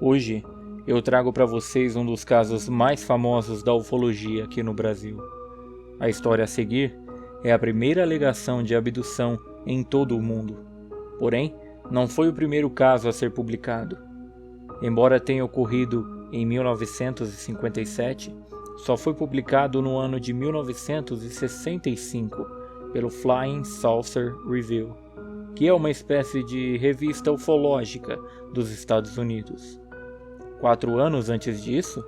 Hoje eu trago para vocês um dos casos mais famosos da ufologia aqui no Brasil. A história a seguir é a primeira alegação de abdução em todo o mundo. Porém, não foi o primeiro caso a ser publicado. Embora tenha ocorrido em 1957, só foi publicado no ano de 1965 pelo Flying Saucer Review, que é uma espécie de revista ufológica dos Estados Unidos. 4 anos antes disso,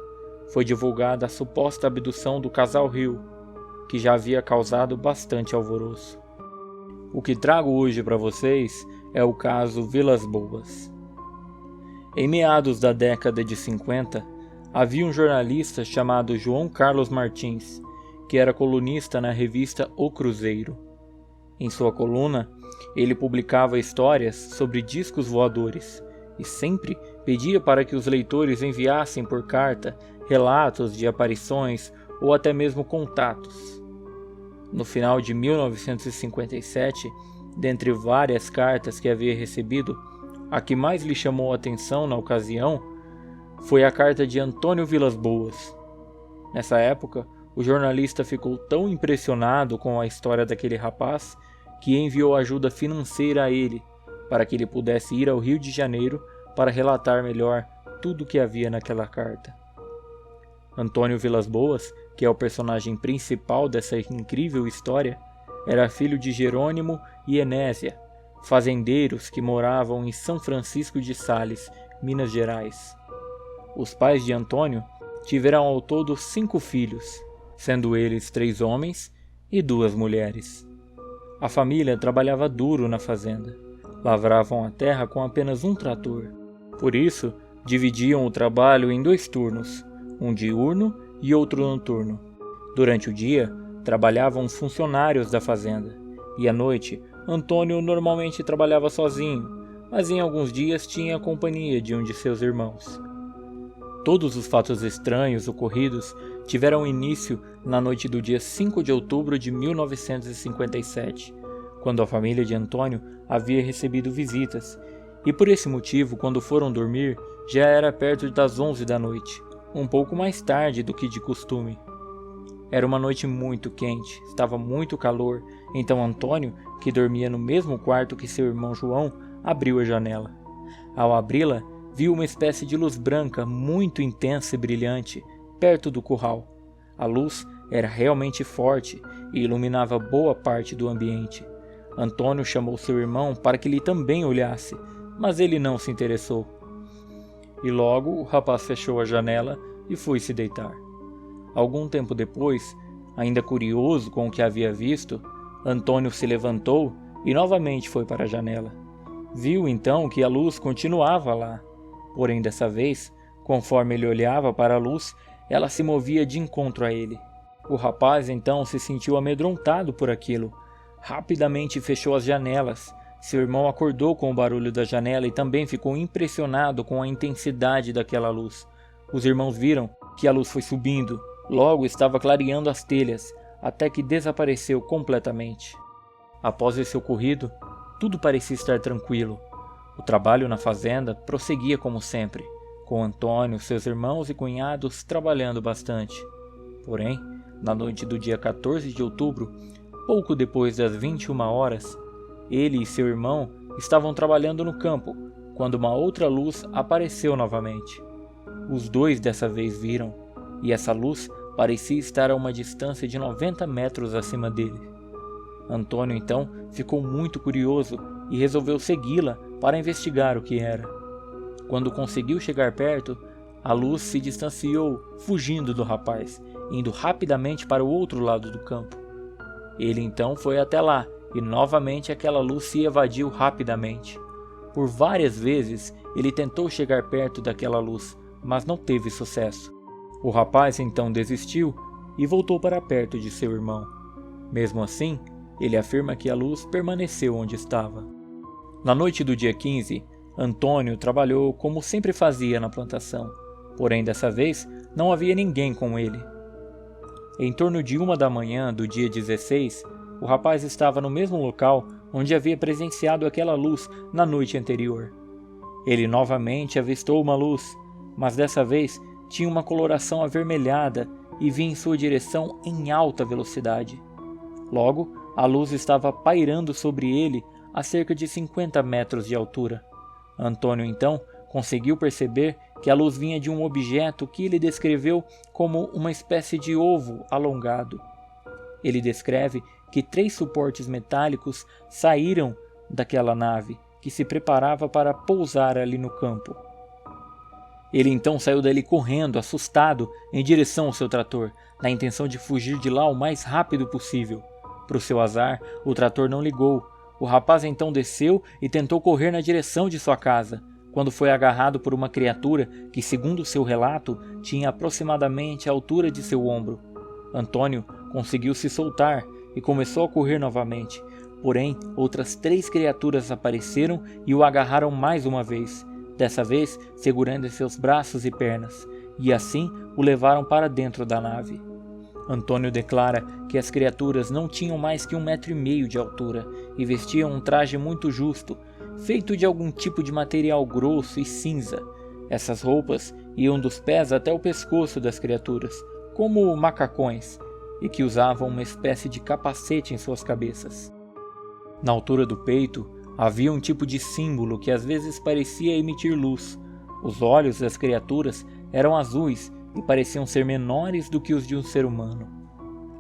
foi divulgada a suposta abdução do casal Hill, que já havia causado bastante alvoroço. O que trago hoje para vocês é o caso Vilas Boas. Em meados da década de 50, havia um jornalista chamado João Carlos Martins, que era colunista na revista O Cruzeiro. Em sua coluna, ele publicava histórias sobre discos voadores e sempre pedia para que os leitores enviassem por carta relatos de aparições ou até mesmo contatos. No final de 1957, dentre várias cartas que havia recebido, a que mais lhe chamou a atenção na ocasião foi a carta de Antônio Vilas Boas. Nessa época, o jornalista ficou tão impressionado com a história daquele rapaz que enviou ajuda financeira a ele, para que ele pudesse ir ao Rio de Janeiro para relatar melhor tudo o que havia naquela carta. Antônio Vilas Boas, que é o personagem principal dessa incrível história, era filho de Jerônimo e Enésia, fazendeiros que moravam em São Francisco de Sales, Minas Gerais. Os pais de Antônio tiveram ao todo 5 filhos, sendo eles 3 homens e 2 mulheres. A família trabalhava duro na fazenda. Lavravam a terra com apenas um trator. Por isso, dividiam o trabalho em 2 turnos, um diurno e outro noturno. Durante o dia, trabalhavam os funcionários da fazenda, e à noite, Antônio normalmente trabalhava sozinho, mas em alguns dias tinha a companhia de um de seus irmãos. Todos os fatos estranhos ocorridos tiveram início na noite do dia 5 de outubro de 1957, quando a família de Antônio havia recebido visitas, e por esse motivo, quando foram dormir, já era perto das 11 da noite, um pouco mais tarde do que de costume. Era uma noite muito quente, estava muito calor, então Antônio, que dormia no mesmo quarto que seu irmão João, abriu a janela. Ao abri-la, viu uma espécie de luz branca muito intensa e brilhante, perto do curral. A luz era realmente forte e iluminava boa parte do ambiente. Antônio chamou seu irmão para que ele também olhasse, mas ele não se interessou. E logo o rapaz fechou a janela e foi se deitar. Algum tempo depois, ainda curioso com o que havia visto, Antônio se levantou e novamente foi para a janela. Viu então que a luz continuava lá. Porém, dessa vez, conforme ele olhava para a luz, ela se movia de encontro a ele. O rapaz então se sentiu amedrontado por aquilo. Rapidamente fechou as janelas. Seu irmão acordou com o barulho da janela e também ficou impressionado com a intensidade daquela luz. Os irmãos viram que a luz foi subindo, logo estava clareando as telhas, até que desapareceu completamente. Após esse ocorrido, tudo parecia estar tranquilo. O trabalho na fazenda prosseguia como sempre, com Antônio, seus irmãos e cunhados trabalhando bastante. Porém, na noite do dia 14 de outubro, pouco depois das 21 horas, ele e seu irmão estavam trabalhando no campo, quando uma outra luz apareceu novamente. Os dois dessa vez viram, e essa luz parecia estar a uma distância de 90 metros acima dele. Antônio então ficou muito curioso e resolveu segui-la para investigar o que era. Quando conseguiu chegar perto, a luz se distanciou, fugindo do rapaz, indo rapidamente para o outro lado do campo. Ele então foi até lá e novamente aquela luz se evadiu rapidamente. Por várias vezes ele tentou chegar perto daquela luz, mas não teve sucesso. O rapaz então desistiu e voltou para perto de seu irmão. Mesmo assim, ele afirma que a luz permaneceu onde estava. Na noite do dia 15, Antônio trabalhou como sempre fazia na plantação, porém dessa vez não havia ninguém com ele. Em torno de 1 da manhã do dia 16, o rapaz estava no mesmo local onde havia presenciado aquela luz na noite anterior. Ele novamente avistou uma luz, mas dessa vez tinha uma coloração avermelhada e vinha em sua direção em alta velocidade. Logo, a luz estava pairando sobre ele a cerca de 50 metros de altura. Antônio então conseguiu perceber que a luz vinha de um objeto que ele descreveu como uma espécie de ovo alongado. Ele descreve que 3 suportes metálicos saíram daquela nave, que se preparava para pousar ali no campo. Ele então saiu dali correndo, assustado, em direção ao seu trator, na intenção de fugir de lá o mais rápido possível. Para o seu azar, o trator não ligou. O rapaz então desceu e tentou correr na direção de sua casa, quando foi agarrado por uma criatura que, segundo seu relato, tinha aproximadamente a altura de seu ombro. Antônio conseguiu se soltar e começou a correr novamente, porém outras 3 criaturas apareceram e o agarraram mais uma vez, dessa vez segurando em seus braços e pernas, e assim o levaram para dentro da nave. Antônio declara que as criaturas não tinham mais que 1,5 metro de altura e vestiam um traje muito justo, feito de algum tipo de material grosso e cinza. Essas roupas iam dos pés até o pescoço das criaturas, como macacões, e que usavam uma espécie de capacete em suas cabeças. Na altura do peito havia um tipo de símbolo que às vezes parecia emitir luz. Os olhos das criaturas eram azuis e pareciam ser menores do que os de um ser humano.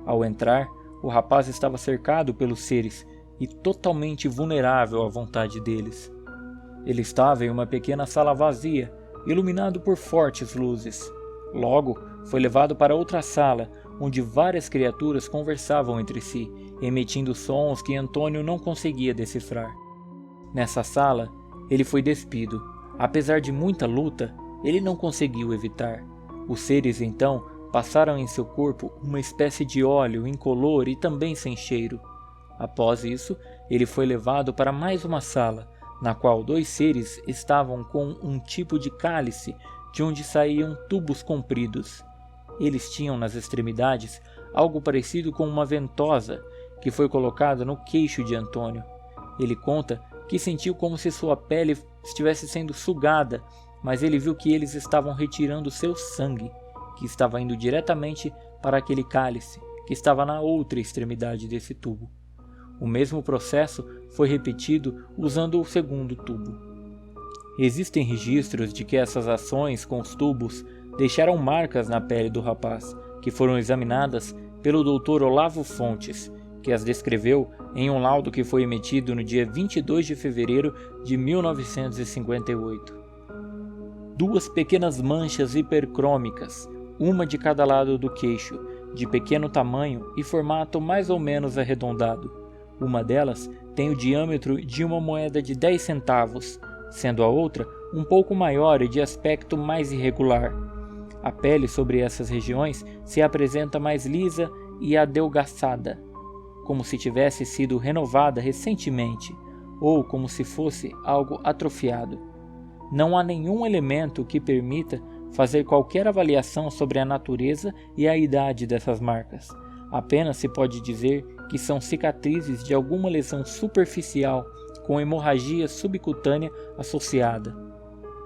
Ao entrar, o rapaz estava cercado pelos seres e totalmente vulnerável à vontade deles. Ele estava em uma pequena sala vazia, iluminado por fortes luzes. Logo, foi levado para outra sala, onde várias criaturas conversavam entre si, emitindo sons que Antônio não conseguia decifrar. Nessa sala, ele foi despido. Apesar de muita luta, ele não conseguiu evitar. Os seres, então, passaram em seu corpo uma espécie de óleo incolor e também sem cheiro. Após isso, ele foi levado para mais uma sala, na qual 2 seres estavam com um tipo de cálice, de onde saíam tubos compridos. Eles tinham nas extremidades algo parecido com uma ventosa, que foi colocada no queixo de Antônio. Ele conta que sentiu como se sua pele estivesse sendo sugada, mas ele viu que eles estavam retirando seu sangue, que estava indo diretamente para aquele cálice, que estava na outra extremidade desse tubo. O mesmo processo foi repetido usando o segundo tubo. Existem registros de que essas ações com os tubos deixaram marcas na pele do rapaz, que foram examinadas pelo Dr. Olavo Fontes, que as descreveu em um laudo que foi emitido no dia 22 de fevereiro de 1958. 2 pequenas manchas hipercrômicas, uma de cada lado do queixo, de pequeno tamanho e formato mais ou menos arredondado. Uma delas tem o diâmetro de uma moeda de 10 centavos, sendo a outra um pouco maior e de aspecto mais irregular. A pele sobre essas regiões se apresenta mais lisa e adelgaçada, como se tivesse sido renovada recentemente, ou como se fosse algo atrofiado. Não há nenhum elemento que permita fazer qualquer avaliação sobre a natureza e a idade dessas marcas. Apenas se pode dizer que são cicatrizes de alguma lesão superficial com hemorragia subcutânea associada,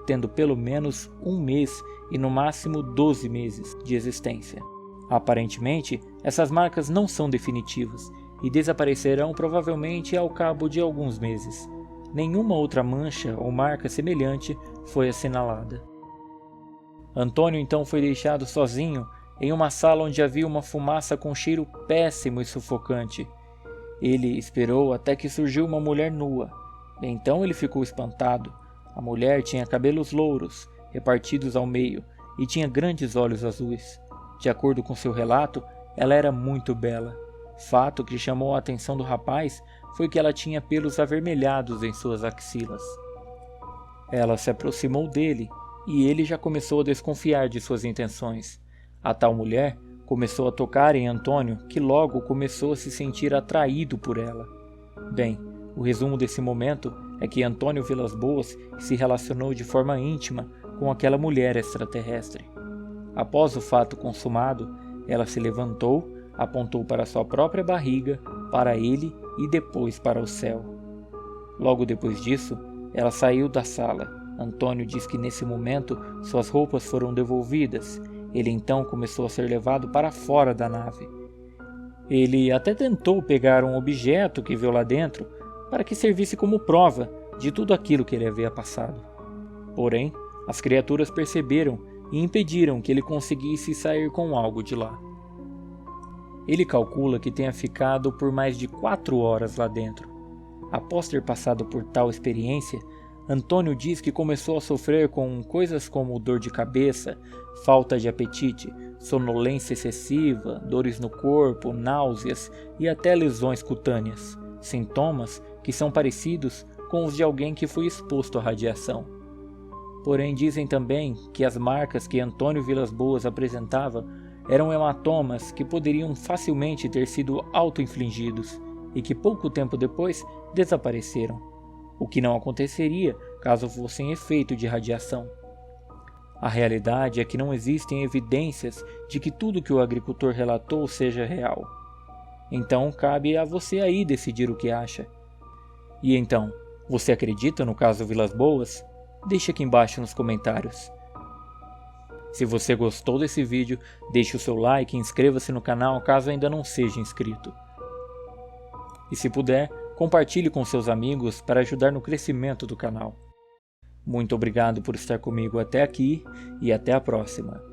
tendo pelo menos 1 mês e no máximo 12 meses de existência. Aparentemente, essas marcas não são definitivas e desaparecerão provavelmente ao cabo de alguns meses. Nenhuma outra mancha ou marca semelhante foi assinalada. Antônio então foi deixado sozinho em uma sala onde havia uma fumaça com cheiro péssimo e sufocante. Ele esperou até que surgiu uma mulher nua. Então ele ficou espantado. A mulher tinha cabelos louros, repartidos ao meio, e tinha grandes olhos azuis. De acordo com seu relato, ela era muito bela. Fato que chamou a atenção do rapaz foi que ela tinha pelos avermelhados em suas axilas. Ela se aproximou dele e ele já começou a desconfiar de suas intenções. A tal mulher começou a tocar em Antônio, que logo começou a se sentir atraído por ela. Bem, o resumo desse momento é que Antônio Vilas Boas se relacionou de forma íntima com aquela mulher extraterrestre. Após o fato consumado, ela se levantou, apontou para sua própria barriga, para ele e depois para o céu. Logo depois disso, ela saiu da sala. Antônio diz que nesse momento suas roupas foram devolvidas. Ele então começou a ser levado para fora da nave. Ele até tentou pegar um objeto que viu lá dentro para que servisse como prova de tudo aquilo que ele havia passado. Porém, as criaturas perceberam e impediram que ele conseguisse sair com algo de lá. Ele calcula que tenha ficado por mais de 4 horas lá dentro. Após ter passado por tal experiência, Antônio diz que começou a sofrer com coisas como dor de cabeça, falta de apetite, sonolência excessiva, dores no corpo, náuseas e até lesões cutâneas, sintomas que são parecidos com os de alguém que foi exposto à radiação. Porém, dizem também que as marcas que Antônio Vilas Boas apresentava eram hematomas que poderiam facilmente ter sido auto-infligidos e que pouco tempo depois desapareceram, o que não aconteceria caso fossem efeito de radiação. A realidade é que não existem evidências de que tudo que o agricultor relatou seja real. Então cabe a você aí decidir o que acha. E então, você acredita no caso Vilas Boas? Deixe aqui embaixo nos comentários. Se você gostou desse vídeo, deixe o seu like e inscreva-se no canal caso ainda não seja inscrito. E se puder, compartilhe com seus amigos para ajudar no crescimento do canal. Muito obrigado por estar comigo até aqui e até a próxima.